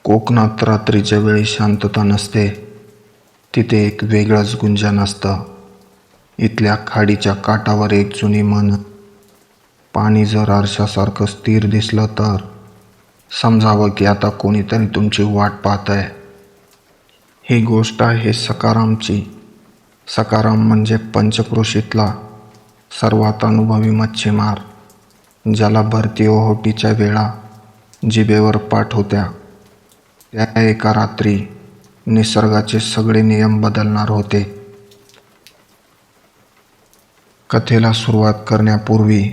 कोकणात रात्रीच्या वेळी शांतता नसते. तिथे एक वेगळंच गुंजन असतं. इथल्या खाडीच्या काठावर एक जुनी म्हण, पाणी जर आरशासारखं स्थिर दिसलं तर समजावं की आता कोणीतरी तुमची वाट पाहतंय. ही गोष्ट आहे सकारामची. सकाराम म्हणजे पंचक्रोशीतला सर्वात अनुभवी मच्छीमार, ज्याला भरती ओहोटीच्या वेळा जिभेवर पाठ होत्या. त्या एका रात्री निसर्गाचे सगळे नियम बदलणार होते. कथेला सुरुवात करण्यापूर्वी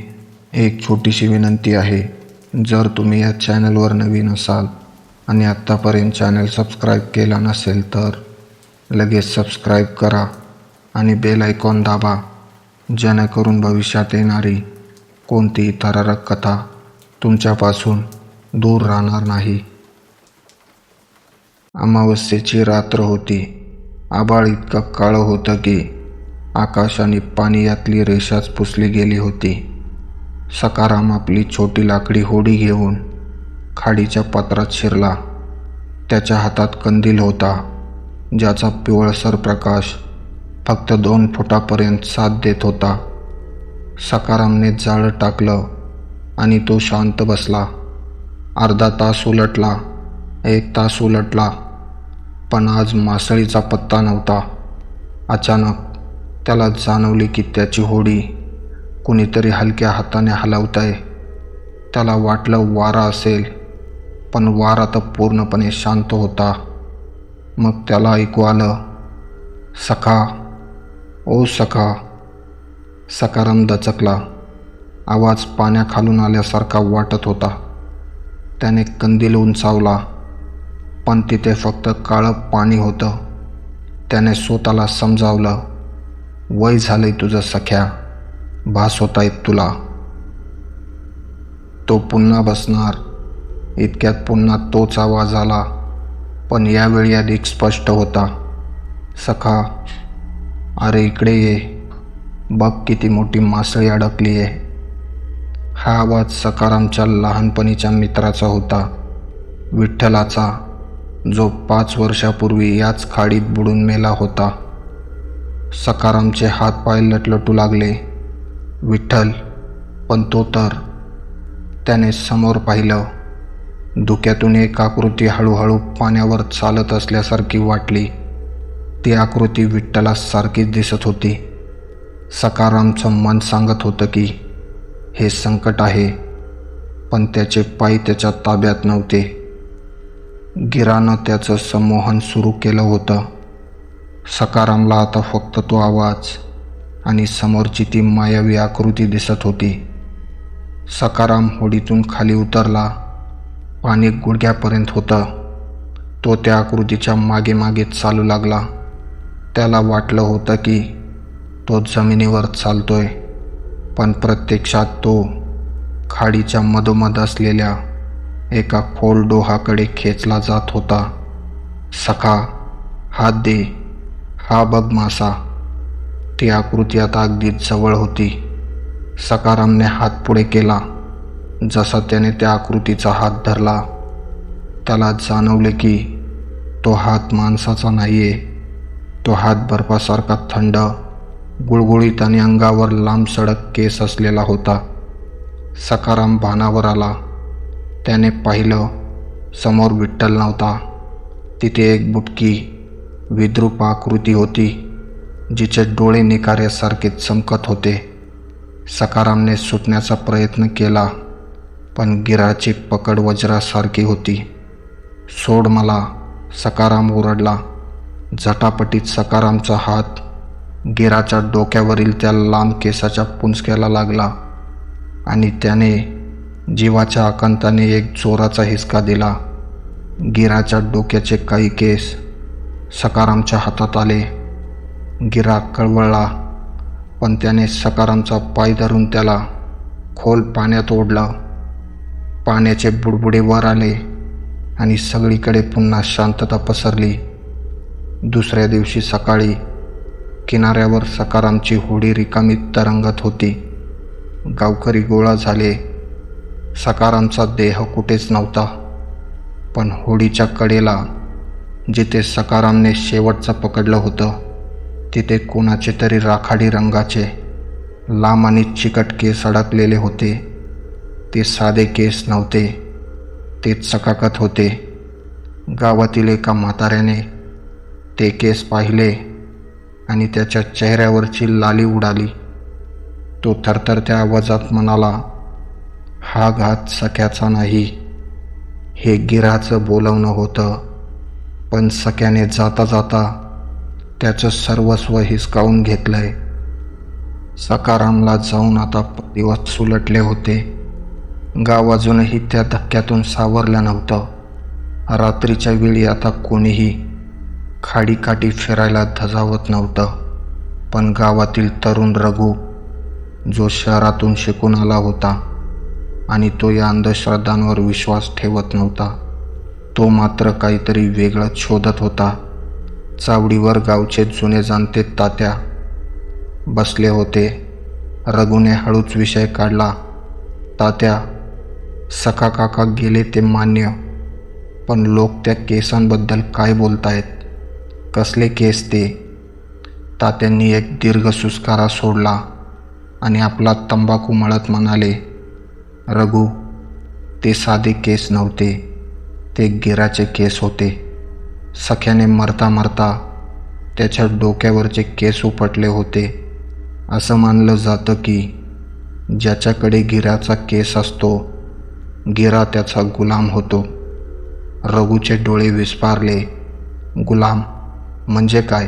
एक छोटीशी विनंती आहे. जर तुम्ही या चॅनलवर नवीन असाल आणि आत्तापर्यंत चॅनल सबस्क्राईब केला नसेल तर लगेच सबस्क्राईब करा आणि बेल आयकॉन दाबा, जेणेकरून भविष्यात येणारी कोणतीही थरारक कथा तुमच्यापासून दूर राहणार नाही. अमावस्येची रात्र होती. आभाळ इतकं काळं होतं की आकाश आणि पाणी यातली रेषाच पुसली गेली होती. सकाराम आपली छोटी लाकडी होडी घेऊन खाडीच्या पात्रात शिरला. त्याच्या हातात कंदील होता, ज्याचा पिवळसर प्रकाश फक्त 2 फुटापर्यंत साथ देत होता. सकारामने जाळं टाकलं आणि तो शांत बसला. अर्धा तास उलटला, 1 तास उलटला, पण आज मासळीचा पत्ता नव्हता. अचानक त्याला जाणवले की त्याची होडी कुणीतरी हलक्या हाताने हलवतंय. त्याला वाटलं वारा असेल, पण वारा तर पूर्णपणे शांत होता. मग त्याला ऐकू आलं, सखा, ओ सखा. सकाराम दचकला. आवाज पाण्याखालून आल्यासारखा वाटत होता. त्याने कंदील उंचावला, पण तिथे फक्त काळं पाणी होतं. त्याने स्वतःला समजावलं, वय झालंय तुझं सख्या, भास होतायत तुला. तो पुन्हा बसणार इतक्यात पुन्हा तोच आवाज आला, पण यावेळी अधिक स्पष्ट होता. सखा, अरे इकडे ये, बघ किती मोठी मासळी अडकली आहे. हा आवाज सकारामच्या लहानपणीच्या मित्राचा होता, विठ्ठलाचा, जो 5 वर्षापूर्वी याच खाडीत बुडून मेला होता. सकारामचे हात पाय लटलटू लागले. विठ्ठल, पण तो तर. त्याने समोर पाहिलं. धुक्यातून एक आकृती हळूहळू पाण्यावर चालत असल्यासारखी वाटली. ती आकृती विठ्ठलासारखीच दिसत होती. सकारामचं मन सांगत होतं की हे संकट आहे, पण त्याचे पाय त्याच्या ताब्यात नव्हते. गिरानं त्याचं संमोहन सुरू केलं होतं. सकारामला आता फक्त तो आवाज आणि समोरची ती मायावी आकृती दिसत होती. सकाराम होडीतून खाली उतरला. पाणी गुडघ्यापर्यंत होतं. तो त्या आकृतीच्या मागे मागे चालू लागला. त्याला वाटलं होतं की तो जमिनीवर चालतोय, पण प्रत्यक्षात तो खाडीच्या मधोमध असलेल्या एका खोल डोहाकडे खेचला जात होता. सखा, हात दे, हा बघ मासा. ती आकृती आता अगदी जवळ होती. सकारामने हात पुढे केला. जसा त्याने त्या आकृतीचा हात धरला, त्याला जाणवले की तो हात माणसाचा नाहीये. तो हात बर्फासारखा थंड, गुळगुळीत आणि अंगावर लांब सडक केस असलेला होता. सकाराम भानावर आला. त्याने पाहिलं, समोर विठ्ठल नव्हता. तिथे एक बुटकी, विद्रूप आकृती होती, जिचे डोळे निखाऱ्यासारखे चमकत होते. सकारामने सुटण्याचा प्रयत्न केला, पण गिराची पकड वज्रासारखी होती. सोड मला, सकाराम ओरडला. झटापटीत सकारामचा हात गिराच्या डोक्यावरील त्या लांब केसाच्या पुंजक्याला लागला आणि त्याने जीवाच्या आकांताने एक जोराचा हिसका दिला. गिराच्या डोक्याचे काही केस सकारामच्या हातात आले. गिरा कळवळला, पण त्याने सकारामचा पाय धरून त्याला खोल पाण्यात ओढलं. पाण्याचे बुडबुडे वर आले आणि सगळीकडे पुन्हा शांतता पसरली. दुसऱ्या दिवशी सकाळी किनाऱ्यावर सकारामची होडी रिकामी तरंगत होती. गावकरी गोळा झाले. सकारामचा देह कुठेच नव्हता. पण होडीच्या कडेला जिथे सकारामने शेवटचं पकडलं होतं तिथे कोणाचे तरी राखाडी रंगाचे लांब आणि चिकट केस अडकलेले होते. ते साधे केस नव्हते, ते चकाकत होते. गावातील एका म्हाताऱ्याने ते केस पाहिले आणि त्याच्या चेहऱ्यावरची लाली उडाली. तो थरथरत्या आवाजात म्हणाला, हा घात सख्याचा नाही. हे गिराचं बोलवणं होतं, पण सख्याने जाता जाता त्याचं सर्वस्व हिसकावून घेतलंय. सकारामला जाऊन आता दिवस सुलटले होते. गाव अजूनही त्या धक्क्यातून सावरलं नव्हतं. रात्रीच्या वेळी आता कोणीही खाडीकाठी फिरायला धजावत नव्हतं. पण गावातील तरुण रघु, जो शहरातून शिकून आला होता आणि तो या अंधश्रद्धांवर विश्वास ठेवत नव्हता, तो मात्र काहीतरी वेगळं शोधत होता. चावडीवर गावचे जुने जाणते तात्या बसले होते. रघुने हळूच विषय काढला. तात्या, सखा काका गेले ते मान्य, पण लोक त्या केसांबद्दल काय बोलतायत? कसले केस ते? तात्यांनी एक दीर्घ सुस्कारा सोडला आणि आपला तंबाखू मळत म्हणाले, रघु, ते साधे केस नव्हते, ते गिराचे केस होते. सख्याने मरता मरता त्याच्या डोक्यावरचे केस उपटले होते. असं मानलं जातं की ज्याच्याकडे गिराचा केस असतो, गिरा त्याचा गुलाम होतो. रघुचे डोळे विस्फारले. गुलाम म्हणजे काय?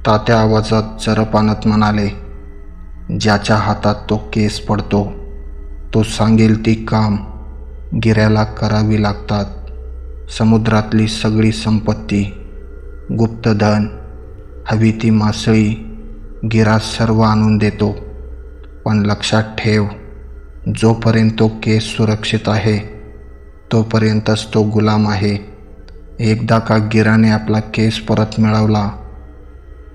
तात्या आवाजात जरप आणत म्हणाले, ज्याच्या हातात तो केस पडतो, तो सांगेल ती काम गिऱ्याला करावी लागतात. समुद्रातली सगळी संपत्ती, गुप्तधन, हवी ती मासळी गिरा सर्व आणून देतो. पण लक्षात ठेव, जोपर्यंत तो केस सुरक्षित आहे तोपर्यंतच तो गुलाम आहे. एकदा का गिराने आपला केस परत मिळवला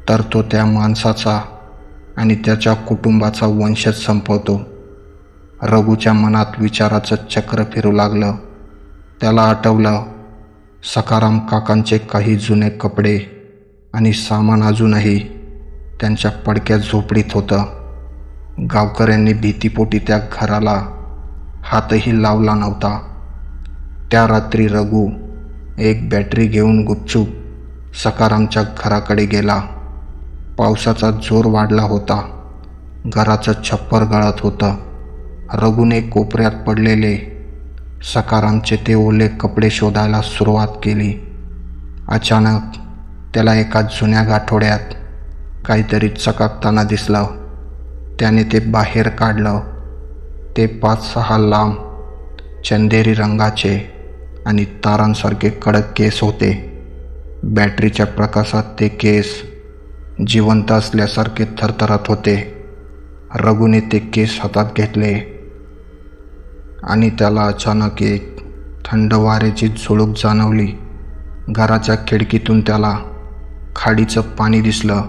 तर तो त्या माणसाचा आणि त्याच्या कुटुंबाचा वंशच संपवतो. रघुच्या मनात विचाराचं चक्र फिरू लागलं. त्याला आठवलं, सकाराम काकांचे काही जुने कपडे आणि सामान अजूनही त्यांच्या पडक्या झोपडीत होतं. गावकऱ्यांनी भीतीपोटी त्या घराला हातही लावला नव्हता. त्या रात्री रघु एक बॅटरी घेऊन गुपचूप सकारामच्या घराकडे गेला. पावसाचा जोर वाढला होता. घराचं छप्पर गळत होतं. रघुने कोपऱ्यात पडलेले सकारामचे ते ओले कपडे शोधायला सुरुवात केली. अचानक त्याला एका जुन्या गाठोड्यात काहीतरी चकाकताना दिसलं. त्याने ते बाहेर काढलं. ते 5-6 लांब चंदेरी रंगाचे आणि तारांसारखे कडक केस होते. बॅटरीच्या प्रकाशात ते केस जिवंत असल्यासारखे थरथरत होते. रघुने ते केस हातात घेतले आणि त्याला अचानक एक थंड वाऱ्याची झुळूक जाणवली. घराच्या खिडकीतून त्याला खाडीचं पाणी दिसलं.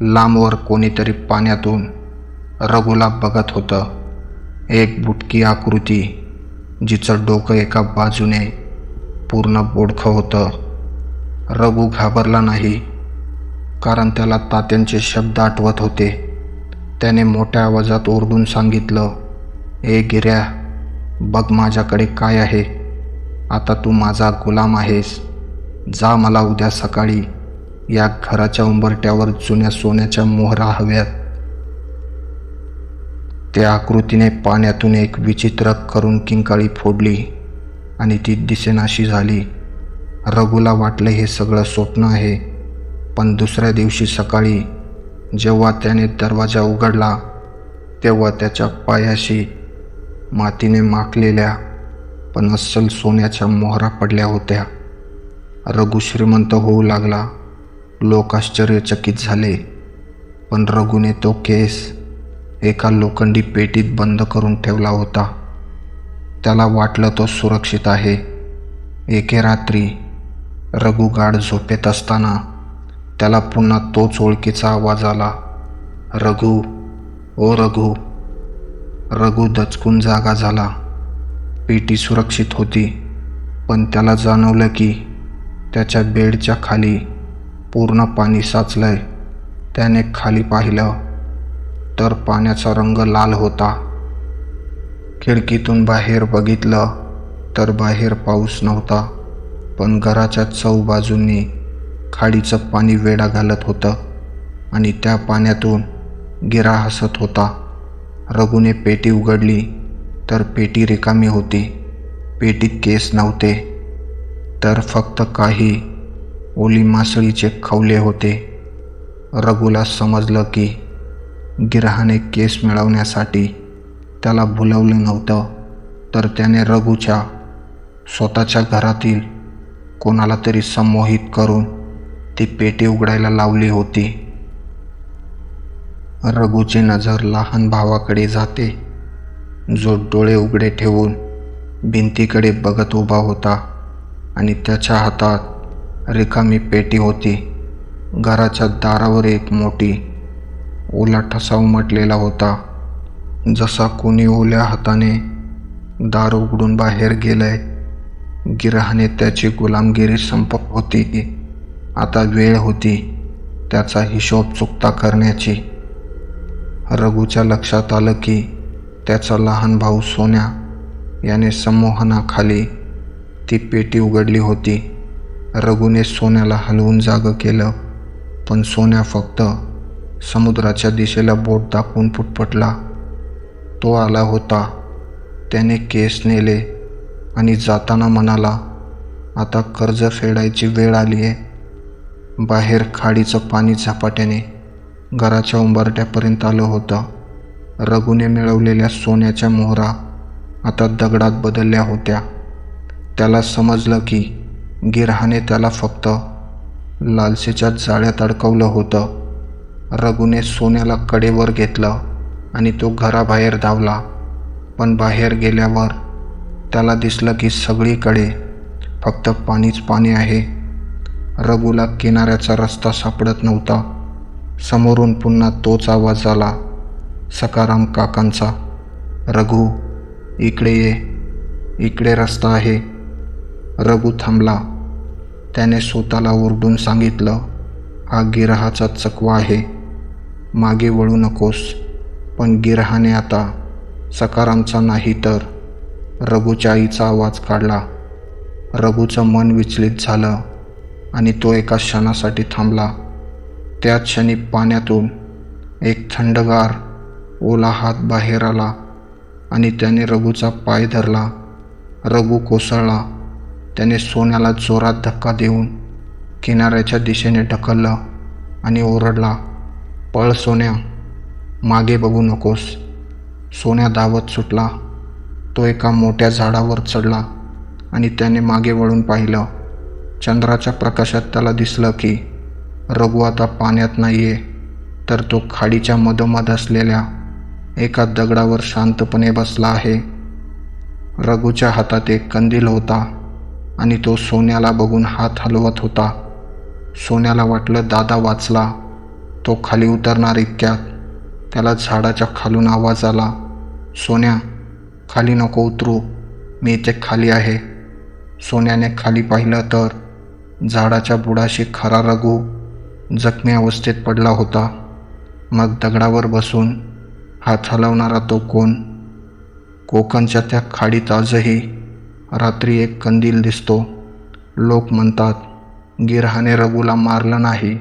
लांबवर कोणीतरी पाण्यातून रघुला बघत होतं. एक बुटकी आकृती, जिचं डोकं एका बाजूने पूर्ण बोडखं होतं. रघु घाबरला नाही, कारण त्याला तात्यांचे शब्द आठवत होते. त्याने मोठ्या आवाजात ओरडून सांगितलं, ए गिऱ्या, बघ माझ्याकडे काय आहे. आता तू माझा गुलाम आहेस. जा, मला उद्या सकाळी या घराच्या उंबरट्यावर जुन्या सोन्याच्या मोहरा हव्यात. त्या आकृतीने पाण्यातून एक विचित्र करून किंकाळी फोडली आणि ती दिसेनाशी झाली. रघुला वाटलं हे सगळं स्वप्न आहे. पण दुसऱ्या दिवशी सकाळी जेव्हा त्याने दरवाजा उघडला तेव्हा त्याच्या पायाशी मातीने माखलेल्या पण अस्सल सोन्याच्या मोहरा पडल्या होत्या. रघु श्रीमंत होऊ लागला. लोक आश्चर्यचकित झाले. पण रघुने तो केस एका लोखंडी पेटीत बंद करून ठेवला होता. त्याला वाटलं तो सुरक्षित आहे. एके रात्री रघु गाढ झोपेत असताना त्याला पुन्हा तोच ओळखीचा आवाज आला, रघु, ओ रघु. रघु दचकून जागा झाला. पेटी सुरक्षित होती, पण त्याला जाणवलं की त्याच्या बेडच्या खाली पूर्ण पाणी साचलंय. त्याने खाली पाहिलं तर पाण्याचा रंग लाल होता. खिडकीतून बाहेर बघितलं तर बाहेर पाऊस नव्हता, पण घराच्या चहूबाजूंनी खाडीचं पाणी वेढा घालत होतं आणि त्या पाण्यातून गिरा हसत होता. रघुने पेटी उघडली तर पेटी रिकामी होती. पेटीत केस नव्हते, तर फक्त काही ओली मासळीचे खवले होते. रघुला समजलं की गिरहाने केस मिळवण्यासाठी त्याला बोलवलं नव्हतं, तर त्याने रघुच्या स्वतःच्या घरातील कोणाला तरी संमोहित करून ती पेटी उघडायला लावली होती. रघुची नजर लहान भावाकडे जाते, जो डोळे उघडे ठेवून भिंतीकडे बघत उभा होता आणि त्याच्या हातात रिकामी पेटी होती. घराच्या दारावर एक मोठी ओला ठसा उमटलेला होता, जसा कोणी ओल्या हाताने दार उघडून बाहेर गेलंय. गिरहाने त्याची गुलामगिरी संपवली होती. आता वेळ होती त्याचा हिशोब चुकता करण्याची. रघुच्या लक्षात आलं की त्याचा लहान भाऊ सोन्या याने संमोहनाखाली ती पेटी उघडली होती. रघुने सोन्याला हलवून जागं केलं, पण सोन्या फक्त समुद्राच्या दिशेला बोट दाखवून पुटपटला. तो आला होता. त्याने केस नेले आणि जाताना म्हणाला, आता कर्ज फेडायची वेळ आली आहे. बाहेर खाडीचं पाणी झपाट्याने घराच्या उंबरठ्यापर्यंत आलं होतं. रघुने मिळवलेल्या सोन्याच्या मोहरा आता दगडात बदलल्या होत्या. त्याला समजलं की गिरहाने त्याला फक्त लालसेच्या जाळ्यात अडकवलं होतं. रघुने सोन्याला कडेवर घेतलं आणि तो घराबाहेर धावला. पण बाहेर गेल्यावर त्याला दिसलं की सगळीकडे फक्त पाणीच पाणी आहे. रघुला किनाऱ्याचा रस्ता सापडत नव्हता. समोरून पुन्हा तोच आवाज आला, सखाराम काकांचा. रघु, इकडे ये, इकडे रस्ता आहे. रघु थांबला. त्याने स्वतःला ओरडून सांगितलं, हा गिरहाचा चकवा आहे, मागे वळू नकोस. पण गिरहाने आता सखारामचा नाही तर रघुच्या आईचा आवाज काढला. रघुचं मन विचलित झालं आणि तो एका क्षणासाठी थांबला. त्याच क्षणी पाण्यातून एक थंडगार ओला हात बाहेर आला आणि त्याने रघुचा पाय धरला. रघु कोसळला. त्याने सोन्याला जोरात धक्का देऊन किनाऱ्याच्या दिशेने ढकललं आणि ओरडला, पळ सोन्या, मागे बघू नकोस. सोन्या धावत सुटला. तो एका मोठ्या झाडावर चढला आणि त्याने मागे वळून पाहिलं. चंद्राच्या प्रकाशात त्याला दिसलं की रघु आता पाण्यात नाहीये, तर तो खाडीच्या मधोमध असलेल्या एका दगडावर शांतपणे बसला आहे. रघुच्या हातात एक कंदील होता आणि तो सोन्याला बघून हात हलवत होता. सोन्याला वाटलं दादा वाचला. तो खाली उतरणार इतक्यात त्याला झाडाच्या खालून आवाज आला, सोन्या, खाली नको उतरू, मी इथे खाली आहे. सोन्याने खाली पाहिलं तर झाडाच्या बुडाशी खरा रघु जखमी अवस्थेत पडला होता. मग दगडावर बसून हात हलवणारा तो कोण? कोकणच्या त्या खाडीत आजही रात्री एक कंदील दिसतो. लोक म्हणतात गिरहाने रघुला मारलं नाही,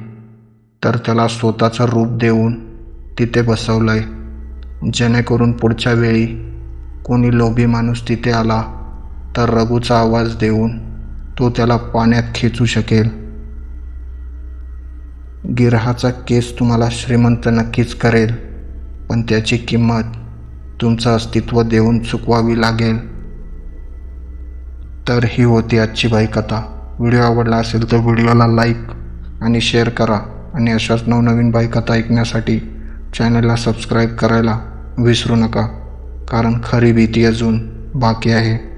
तर त्याला स्वतःचं रूप देऊन तिथे बसवलंय, जेणेकरून पुढच्या वेळी कोणी लोभी माणूस तिथे आला तर रघुचा आवाज देऊन तो त्याला पाण्यात खेचू शकेल. गिरहाचा केस तुम्हाला श्रीमंत नक्कीच करेल, पण त्याची किंमत तुमचं अस्तित्व देऊन चुकवावी लागेल. तर ही होती आजची बाईकथा. व्हिडिओ आवडला असेल तर व्हिडिओला लाईक आणि शेअर करा आणि अशाच नवनवीन बाईकथा ऐकण्यासाठी चॅनलला सबस्क्राईब करायला विसरू नका, कारण खरी भीती अजून बाकी आहे.